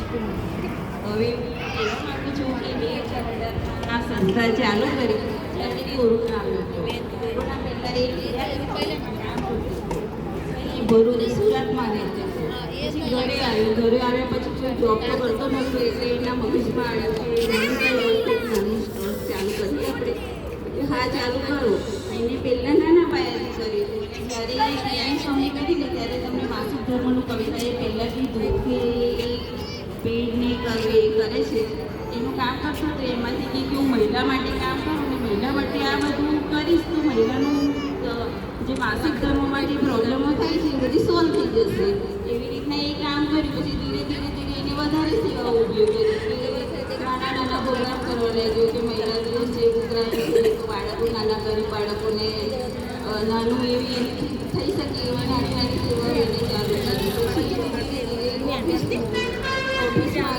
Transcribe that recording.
હવે કહેવા માંગુ છું કે 2018 આ સંસ્થા ચાલુ કરી ત્યારે કોરોના આવ્યો. કોરોના પહેલાં ભરૂચ સુરતમાં રહેતો પછી ઘરે આવ્યા પછી કોઈ જોબ તો કરતો નહોતો એટલે એના મગજમાં આવ્યું કે નાનું સ્ટોર ચાલુ કરીએ આપણે. હા ચાલુ કરો. એને પહેલાં નાના પાયાથી કર્યું હતું. જ્યારે ક્લાયન્ટ સૌની કરી ને ત્યારે તમને માસિક ધર્મનું કવિતાએ પહેલાં કીધું કે પેડને કરે છે એનું કામ કરશો તો એમાંથી કે હું મહિલા માટે કામ કરું અને મહિલા માટે આ બધું કરીશ તો મહિલાનું જે માસિક ધર્મમાં જે પ્રોબ્લેમો થાય છે એ બધી સોલ્વ થઈ જશે. એવી રીતના એ કામ કર્યું. પછી ધીરે ધીરે એને વધારે સેવાઓ ઊભી કરી. નાના પ્રોગ્રામ કરવા લાગ્યો કે મહિલા દિવસ છે પ્રોગ્રામ છે તો બાળકો નાના ગરીબ બાળકોને નાનું એવી થઈ શકે એવી નાની નાની સેવાઓ એને ચાલુ કરી. પછી ઓફિસમાં